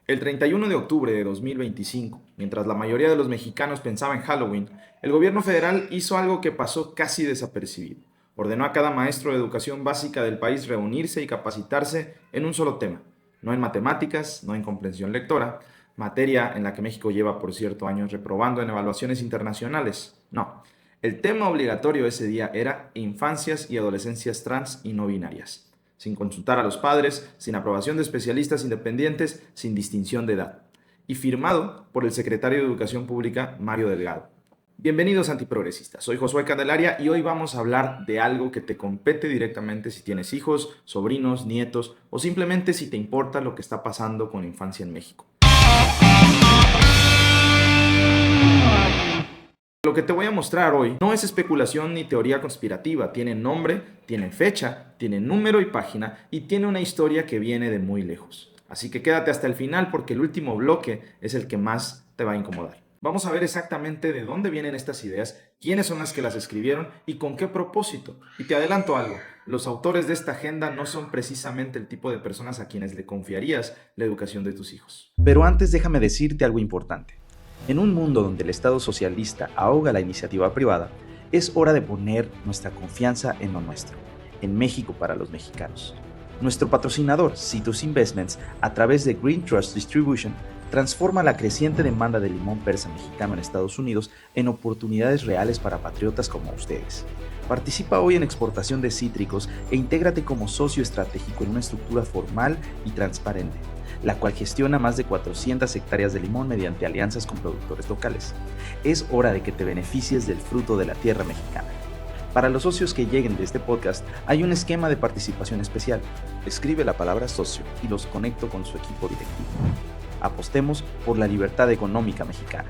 El 31 de octubre de 2025, mientras la mayoría de los mexicanos pensaba en Halloween, el gobierno federal hizo algo que pasó casi desapercibido. Ordenó a cada maestro de educación básica del país reunirse y capacitarse en un solo tema, no en matemáticas, no en comprensión lectora, materia en la que México lleva, por cierto, años reprobando en evaluaciones internacionales. No, el tema obligatorio ese día era infancias y adolescencias trans y no binarias, sin consultar a los padres, sin aprobación de especialistas independientes, sin distinción de edad, y firmado por el secretario de Educación Pública, Mario Delgado. Bienvenidos antiprogresistas, soy Josué Candelaria y hoy vamos a hablar de algo que te compete directamente si tienes hijos, sobrinos, nietos o simplemente si te importa lo que está pasando con la infancia en México. Lo que te voy a mostrar hoy no es especulación ni teoría conspirativa, tiene nombre, tiene fecha, tiene número y página y tiene una historia que viene de muy lejos. Así que quédate hasta el final porque el último bloque es el que más te va a incomodar. Vamos a ver exactamente de dónde vienen estas ideas, quiénes son las que las escribieron y con qué propósito. Y te adelanto algo, los autores de esta agenda no son precisamente el tipo de personas a quienes le confiarías la educación de tus hijos. Pero antes déjame decirte algo importante. En un mundo donde el Estado socialista ahoga la iniciativa privada, es hora de poner nuestra confianza en lo nuestro, en México para los mexicanos. Nuestro patrocinador, Citrus Investments, a través de Green Trust Distribution, transforma la creciente demanda de limón persa mexicano en Estados Unidos en oportunidades reales para patriotas como ustedes. Participa hoy en exportación de cítricos e intégrate como socio estratégico en una estructura formal y transparente, la cual gestiona más de 400 hectáreas de limón mediante alianzas con productores locales. Es hora de que te beneficies del fruto de la tierra mexicana. Para los socios que lleguen de este podcast, hay un esquema de participación especial. Escribe la palabra socio y los conecto con su equipo directivo. Apostemos por la libertad económica mexicana.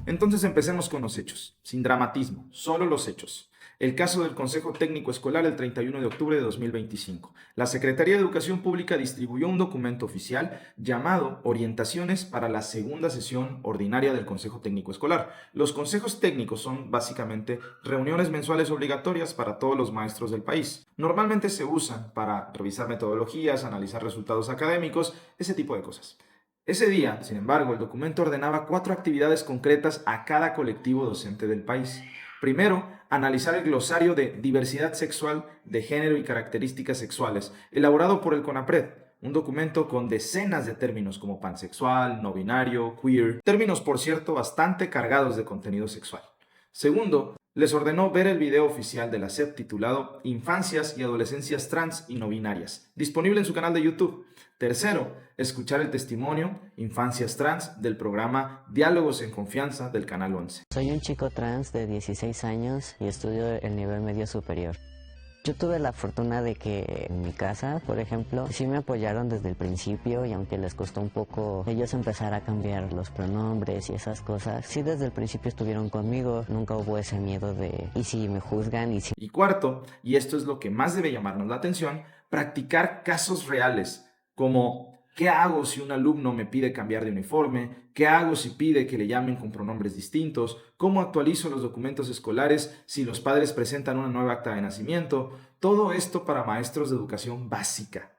Entonces empecemos con los hechos, sin dramatismo, solo los hechos. El caso del Consejo Técnico Escolar el 31 de octubre de 2025. La Secretaría de Educación Pública distribuyó un documento oficial llamado Orientaciones para la segunda sesión ordinaria del Consejo Técnico Escolar. Los consejos técnicos son básicamente reuniones mensuales obligatorias para todos los maestros del país. Normalmente se usan para revisar metodologías, analizar resultados académicos, ese tipo de cosas. Ese día, sin embargo, el documento ordenaba 4 actividades concretas a cada colectivo docente del país. Primero, analizar el glosario de diversidad sexual, de género y características sexuales, elaborado por el CONAPRED, un documento con decenas de términos como pansexual, no binario, queer, términos por cierto bastante cargados de contenido sexual. Segundo, les ordenó ver el video oficial de la SEP titulado Infancias y Adolescencias Trans y No Binarias, disponible en su canal de YouTube. Tercero, escuchar el testimonio Infancias Trans del programa Diálogos en Confianza del Canal 11. Soy un chico trans de 16 años y estudio el nivel medio superior. Yo tuve la fortuna de que en mi casa, por ejemplo, sí me apoyaron desde el principio y aunque les costó un poco ellos empezar a cambiar los pronombres y esas cosas, sí desde el principio estuvieron conmigo, nunca hubo ese miedo de ¿y si me juzgan? Y cuarto, y esto es lo que más debe llamarnos la atención, practicar casos reales, como ¿qué hago si un alumno me pide cambiar de uniforme? ¿Qué hago si pide que le llamen con pronombres distintos? ¿Cómo actualizo los documentos escolares si los padres presentan una nueva acta de nacimiento? Todo esto para maestros de educación básica,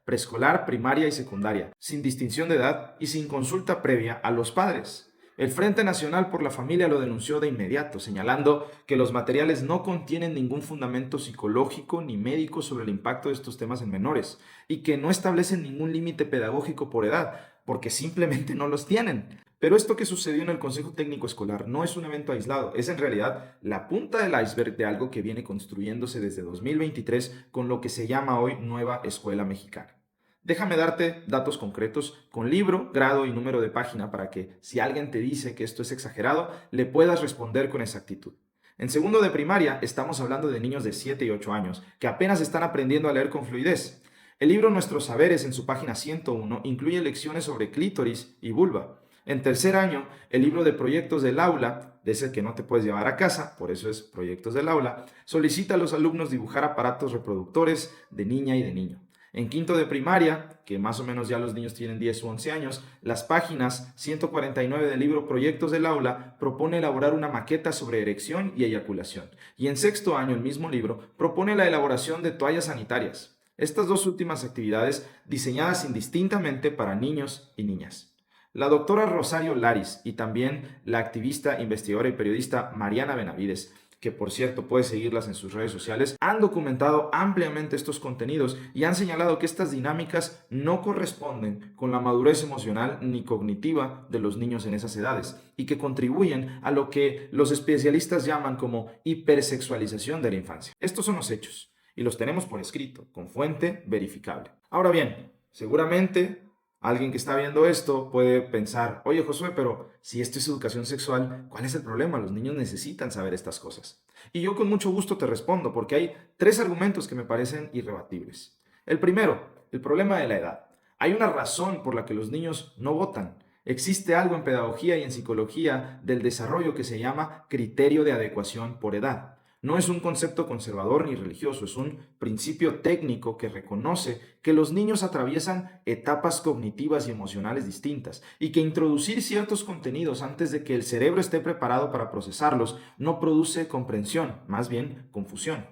preescolar, primaria y secundaria, sin distinción de edad y sin consulta previa a los padres. El Frente Nacional por la Familia lo denunció de inmediato, señalando que los materiales no contienen ningún fundamento psicológico ni médico sobre el impacto de estos temas en menores y que no establecen ningún límite pedagógico por edad, porque simplemente no los tienen. Pero esto que sucedió en el Consejo Técnico Escolar no es un evento aislado, es en realidad la punta del iceberg de algo que viene construyéndose desde 2023 con lo que se llama hoy Nueva Escuela Mexicana. Déjame darte datos concretos con libro, grado y número de página para que, si alguien te dice que esto es exagerado, le puedas responder con exactitud. En segundo de primaria estamos hablando de niños de 7 y 8 años que apenas están aprendiendo a leer con fluidez. El libro Nuestros Saberes en su página 101 incluye lecciones sobre clítoris y vulva. En tercer año, el libro de proyectos del aula, de ese que no te puedes llevar a casa, por eso es proyectos del aula, solicita a los alumnos dibujar aparatos reproductores de niña y de niño. En quinto de primaria, que más o menos ya los niños tienen 10 u 11 años, las páginas 149 del libro Proyectos del Aula propone elaborar una maqueta sobre erección y eyaculación. Y en sexto año, el mismo libro propone la elaboración de toallas sanitarias. Estas dos últimas actividades diseñadas indistintamente para niños y niñas. La doctora Rosario Laris y también la activista, investigadora y periodista Mariana Benavides, que por cierto puede seguirlas en sus redes sociales, han documentado ampliamente estos contenidos y han señalado que estas dinámicas no corresponden con la madurez emocional ni cognitiva de los niños en esas edades y que contribuyen a lo que los especialistas llaman como hipersexualización de la infancia. Estos son los hechos y los tenemos por escrito, con fuente verificable. Ahora bien, seguramente alguien que está viendo esto puede pensar, oye Josué, pero si esto es educación sexual, ¿cuál es el problema? Los niños necesitan saber estas cosas. Y yo con mucho gusto te respondo, porque hay 3 argumentos que me parecen irrebatibles. El primero, el problema de la edad. Hay una razón por la que los niños no votan. Existe algo en pedagogía y en psicología del desarrollo que se llama criterio de adecuación por edad. No es un concepto conservador ni religioso, es un principio técnico que reconoce que los niños atraviesan etapas cognitivas y emocionales distintas y que introducir ciertos contenidos antes de que el cerebro esté preparado para procesarlos no produce comprensión, más bien confusión.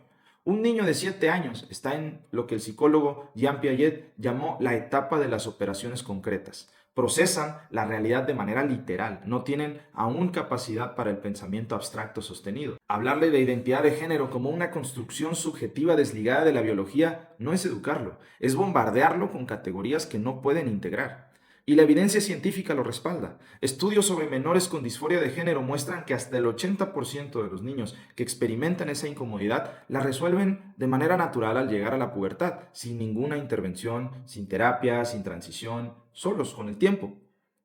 Un niño de 7 años está en lo que el psicólogo Jean Piaget llamó la etapa de las operaciones concretas. Procesan la realidad de manera literal, no tienen aún capacidad para el pensamiento abstracto sostenido. Hablarle de identidad de género como una construcción subjetiva desligada de la biología no es educarlo, es bombardearlo con categorías que no pueden integrar. Y la evidencia científica lo respalda. Estudios sobre menores con disforia de género muestran que hasta el 80% de los niños que experimentan esa incomodidad la resuelven de manera natural al llegar a la pubertad, sin ninguna intervención, sin terapia, sin transición, solos con el tiempo.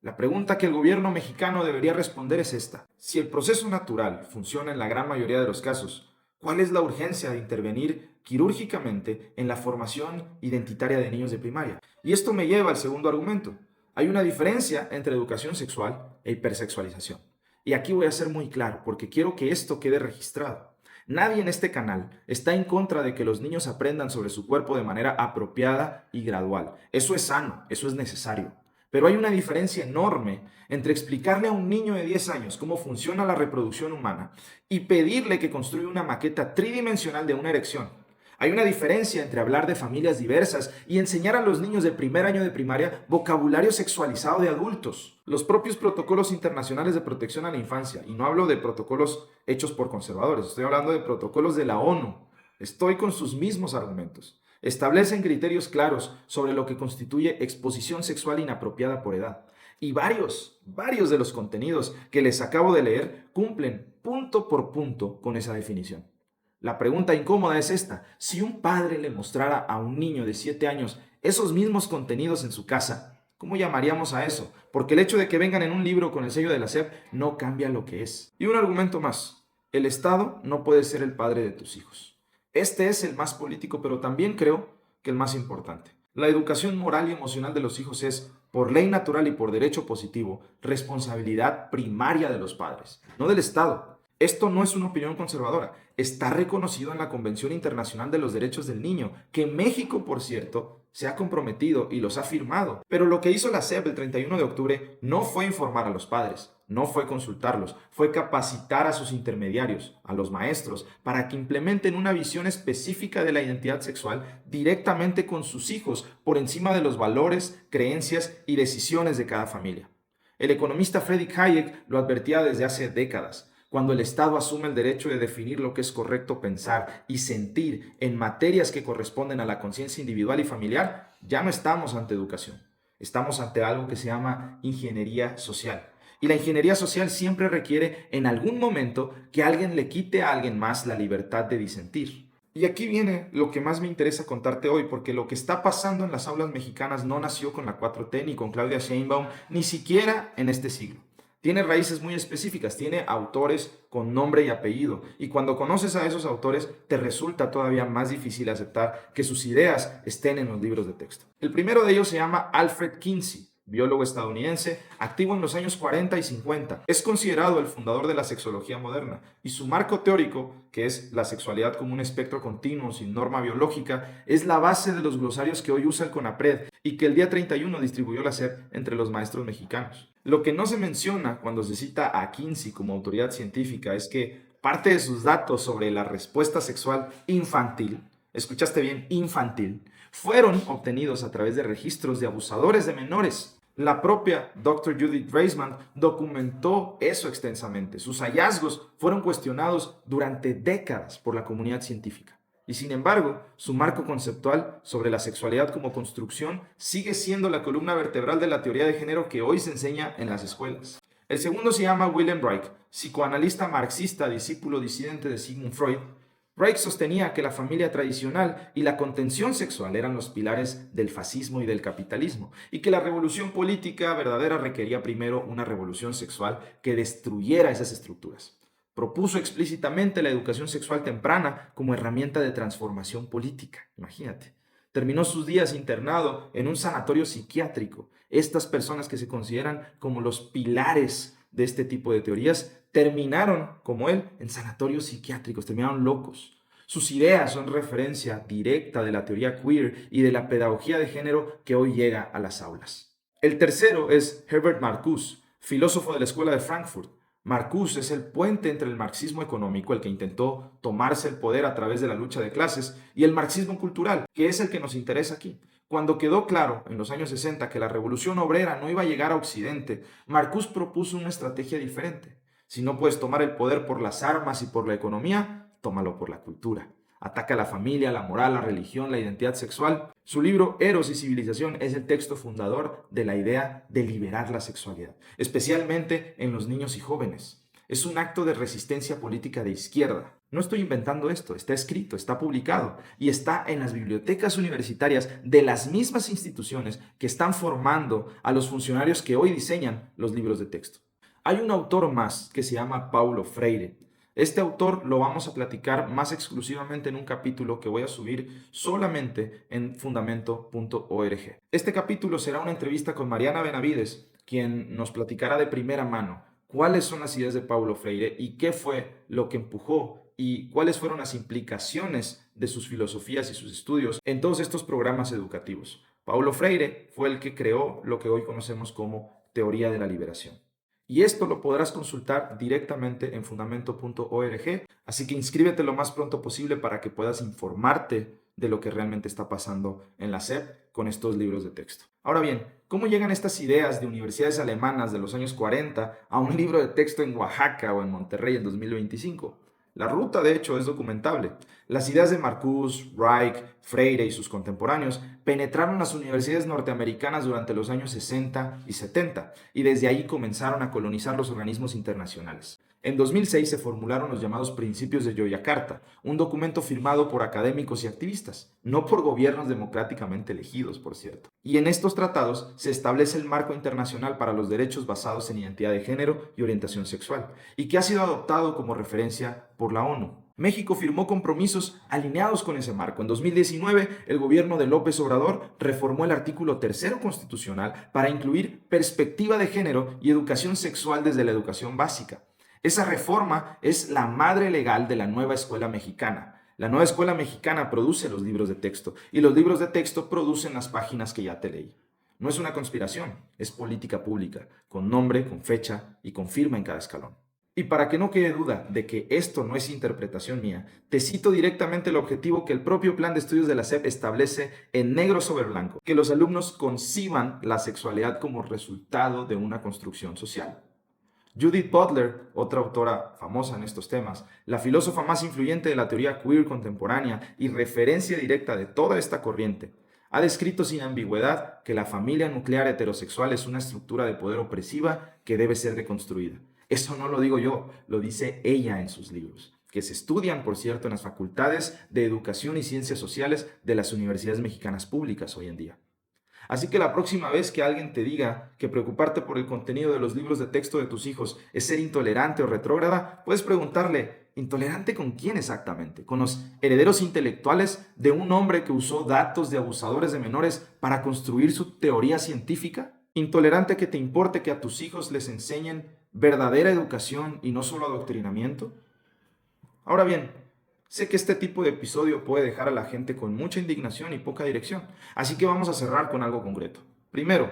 La pregunta que el gobierno mexicano debería responder es esta. Si el proceso natural funciona en la gran mayoría de los casos, ¿cuál es la urgencia de intervenir quirúrgicamente en la formación identitaria de niños de primaria? Y esto me lleva al segundo argumento. Hay una diferencia entre educación sexual e hipersexualización. Y aquí voy a ser muy claro, porque quiero que esto quede registrado. Nadie en este canal está en contra de que los niños aprendan sobre su cuerpo de manera apropiada y gradual. Eso es sano, eso es necesario. Pero hay una diferencia enorme entre explicarle a un niño de 10 años cómo funciona la reproducción humana y pedirle que construya una maqueta tridimensional de una erección. Hay una diferencia entre hablar de familias diversas y enseñar a los niños de primer año de primaria vocabulario sexualizado de adultos. Los propios protocolos internacionales de protección a la infancia, y no hablo de protocolos hechos por conservadores, estoy hablando de protocolos de la ONU, estoy con sus mismos argumentos. Establecen criterios claros sobre lo que constituye exposición sexual inapropiada por edad. Y varios de los contenidos que les acabo de leer cumplen punto por punto con esa definición. La pregunta incómoda es esta. Si un padre le mostrara a un niño de 7 años esos mismos contenidos en su casa, ¿cómo llamaríamos a eso? Porque el hecho de que vengan en un libro con el sello de la SEP no cambia lo que es. Y un argumento más. El Estado no puede ser el padre de tus hijos. Este es el más político, pero también creo que el más importante. La educación moral y emocional de los hijos es, por ley natural y por derecho positivo, responsabilidad primaria de los padres, no del Estado. Esto no es una opinión conservadora, está reconocido en la Convención Internacional de los Derechos del Niño, que México, por cierto, se ha comprometido y los ha firmado. Pero lo que hizo la SEP el 31 de octubre no fue informar a los padres, no fue consultarlos, fue capacitar a sus intermediarios, a los maestros, para que implementen una visión específica de la identidad sexual directamente con sus hijos, por encima de los valores, creencias y decisiones de cada familia. El economista Friedrich Hayek lo advertía desde hace décadas. Cuando el Estado asume el derecho de definir lo que es correcto pensar y sentir en materias que corresponden a la conciencia individual y familiar, ya no estamos ante educación. Estamos ante algo que se llama ingeniería social. Y la ingeniería social siempre requiere en algún momento que alguien le quite a alguien más la libertad de disentir. Y aquí viene lo que más me interesa contarte hoy, porque lo que está pasando en las aulas mexicanas no nació con la 4T ni con Claudia Sheinbaum, ni siquiera en este siglo. Tiene raíces muy específicas, tiene autores con nombre y apellido. Y cuando conoces a esos autores, te resulta todavía más difícil aceptar que sus ideas estén en los libros de texto. El primero de ellos se llama Alfred Kinsey. biólogo estadounidense, activo en los años 40 y 50. Es considerado el fundador de la sexología moderna y su marco teórico, que es la sexualidad como un espectro continuo sin norma biológica, es la base de los glosarios que hoy usa el CONAPRED y que el día 31 distribuyó la SEP entre los maestros mexicanos. Lo que no se menciona cuando se cita a Kinsey como autoridad científica es que parte de sus datos sobre la respuesta sexual infantil, escuchaste bien, infantil, fueron obtenidos a través de registros de abusadores de menores. La propia Dr. Judith Reisman documentó eso extensamente. Sus hallazgos fueron cuestionados durante décadas por la comunidad científica. Y sin embargo, su marco conceptual sobre la sexualidad como construcción sigue siendo la columna vertebral de la teoría de género que hoy se enseña en las escuelas. El segundo se llama Wilhelm Reich, psicoanalista marxista, discípulo disidente de Sigmund Freud. Reich sostenía que la familia tradicional y la contención sexual eran los pilares del fascismo y del capitalismo, y que la revolución política verdadera requería primero una revolución sexual que destruyera esas estructuras. Propuso explícitamente la educación sexual temprana como herramienta de transformación política. Imagínate. Terminó sus días internado en un sanatorio psiquiátrico. Estas personas que se consideran como los pilares de este tipo de teorías terminaron, como él, en sanatorios psiquiátricos, terminaron locos. Sus ideas son referencia directa de la teoría queer y de la pedagogía de género que hoy llega a las aulas. El tercero es Herbert Marcuse, filósofo de la Escuela de Frankfurt. Marcuse es el puente entre el marxismo económico, el que intentó tomarse el poder a través de la lucha de clases, y el marxismo cultural, que es el que nos interesa aquí. Cuando quedó claro en los años 60 que la revolución obrera no iba a llegar a Occidente, Marcuse propuso una estrategia diferente. Si no puedes tomar el poder por las armas y por la economía, tómalo por la cultura. Ataca a la familia, la moral, la religión, la identidad sexual. Su libro Eros y Civilización es el texto fundador de la idea de liberar la sexualidad, especialmente en los niños y jóvenes. Es un acto de resistencia política de izquierda. No estoy inventando esto, está escrito, está publicado y está en las bibliotecas universitarias de las mismas instituciones que están formando a los funcionarios que hoy diseñan los libros de texto. Hay un autor más que se llama Paulo Freire. Este autor lo vamos a platicar más exclusivamente en un capítulo que voy a subir solamente en fundamento.org. Este capítulo será una entrevista con Mariana Benavides, quien nos platicará de primera mano cuáles son las ideas de Paulo Freire y qué fue lo que empujó y cuáles fueron las implicaciones de sus filosofías y sus estudios en todos estos programas educativos. Paulo Freire fue el que creó lo que hoy conocemos como teoría de la liberación. Y esto lo podrás consultar directamente en fundamento.org, así que inscríbete lo más pronto posible para que puedas informarte de lo que realmente está pasando en la SEP con estos libros de texto. Ahora bien, ¿cómo llegan estas ideas de universidades alemanas de los años 40 a un libro de texto en Oaxaca o en Monterrey en 2025? La ruta, de hecho, es documentable. Las ideas de Marcuse, Reich, Freire y sus contemporáneos penetraron las universidades norteamericanas durante los años 60 y 70 y desde ahí comenzaron a colonizar los organismos internacionales. En 2006 se formularon los llamados Principios de Yogyakarta, un documento firmado por académicos y activistas, no por gobiernos democráticamente elegidos, por cierto. Y en estos tratados se establece el marco internacional para los derechos basados en identidad de género y orientación sexual, y que ha sido adoptado como referencia por la ONU. México firmó compromisos alineados con ese marco. En 2019, el gobierno de López Obrador reformó el artículo 3º constitucional para incluir perspectiva de género y educación sexual desde la educación básica. Esa reforma es la madre legal de la nueva escuela mexicana. La nueva escuela mexicana produce los libros de texto y los libros de texto producen las páginas que ya te leí. No es una conspiración, es política pública, con nombre, con fecha y con firma en cada escalón. Y para que no quede duda de que esto no es interpretación mía, te cito directamente el objetivo que el propio plan de estudios de la SEP establece en negro sobre blanco, que los alumnos conciban la sexualidad como resultado de una construcción social. Judith Butler, otra autora famosa en estos temas, la filósofa más influyente de la teoría queer contemporánea y referencia directa de toda esta corriente, ha descrito sin ambigüedad que la familia nuclear heterosexual es una estructura de poder opresiva que debe ser deconstruida. Eso no lo digo yo, lo dice ella en sus libros, que se estudian, por cierto, en las facultades de Educación y Ciencias Sociales de las universidades mexicanas públicas hoy en día. Así que la próxima vez que alguien te diga que preocuparte por el contenido de los libros de texto de tus hijos es ser intolerante o retrógrada, puedes preguntarle, ¿intolerante con quién exactamente? ¿Con los herederos intelectuales de un hombre que usó datos de abusadores de menores para construir su teoría científica? ¿Intolerante a que te importe que a tus hijos les enseñen verdadera educación y no solo adoctrinamiento? Ahora bien, sé que este tipo de episodio puede dejar a la gente con mucha indignación y poca dirección, así que vamos a cerrar con algo concreto. Primero,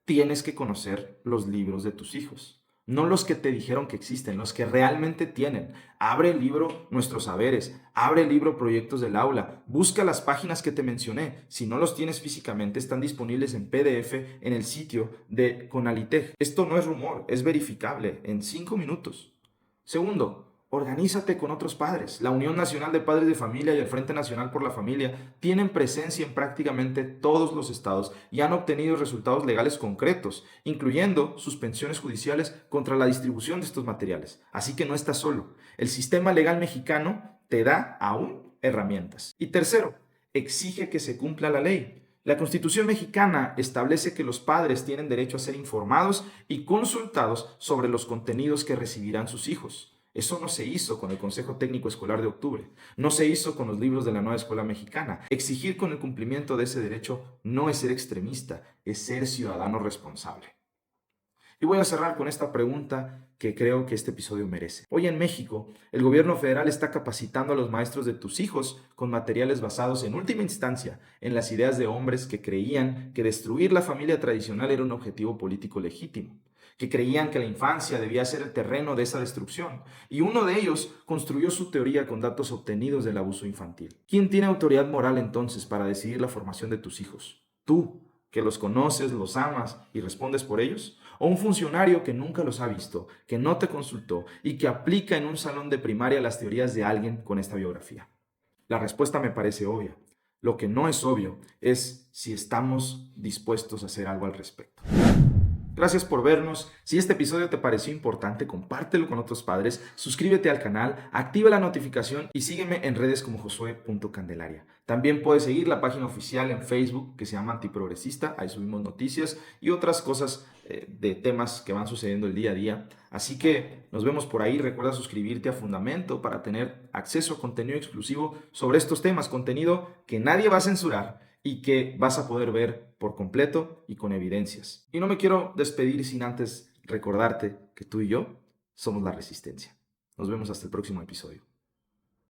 tienes que conocer los libros de tus hijos, no los que te dijeron que existen, los que realmente tienen. Abre el libro Nuestros Saberes, abre el libro Proyectos del Aula, busca las páginas que te mencioné. Si no los tienes físicamente, están disponibles en PDF en el sitio de Conaliteg. Esto no es rumor, es verificable en 5 minutos. Segundo, organízate con otros padres. La Unión Nacional de Padres de Familia y el Frente Nacional por la Familia tienen presencia en prácticamente todos los estados y han obtenido resultados legales concretos, incluyendo suspensiones judiciales contra la distribución de estos materiales. Así que no estás solo. El sistema legal mexicano te da aún herramientas. Y tercero, exige que se cumpla la ley. La Constitución mexicana establece que los padres tienen derecho a ser informados y consultados sobre los contenidos que recibirán sus hijos. Eso no se hizo con el Consejo Técnico Escolar de octubre, no se hizo con los libros de la nueva escuela mexicana. Exigir con el cumplimiento de ese derecho no es ser extremista, es ser ciudadano responsable. Y voy a cerrar con esta pregunta que creo que este episodio merece. Hoy en México, el gobierno federal está capacitando a los maestros de tus hijos con materiales basados en última instancia en las ideas de hombres que creían que destruir la familia tradicional era un objetivo político legítimo, que creían que la infancia debía ser el terreno de esa destrucción, y uno de ellos construyó su teoría con datos obtenidos del abuso infantil. ¿Quién tiene autoridad moral entonces para decidir la formación de tus hijos? ¿Tú, que los conoces, los amas y respondes por ellos? ¿O un funcionario que nunca los ha visto, que no te consultó y que aplica en un salón de primaria las teorías de alguien con esta biografía? La respuesta me parece obvia. Lo que no es obvio es si estamos dispuestos a hacer algo al respecto. Gracias por vernos. Si este episodio te pareció importante, compártelo con otros padres, suscríbete al canal, activa la notificación y sígueme en redes como josue.candelaria. También puedes seguir la página oficial en Facebook que se llama Antiprogresista. Ahí subimos noticias y otras cosas de temas que van sucediendo el día a día. Así que nos vemos por ahí. Recuerda suscribirte a Fundamento para tener acceso a contenido exclusivo sobre estos temas, contenido que nadie va a censurar y que vas a poder ver por completo y con evidencias. Y no me quiero despedir sin antes recordarte que tú y yo somos la resistencia. Nos vemos hasta el próximo episodio.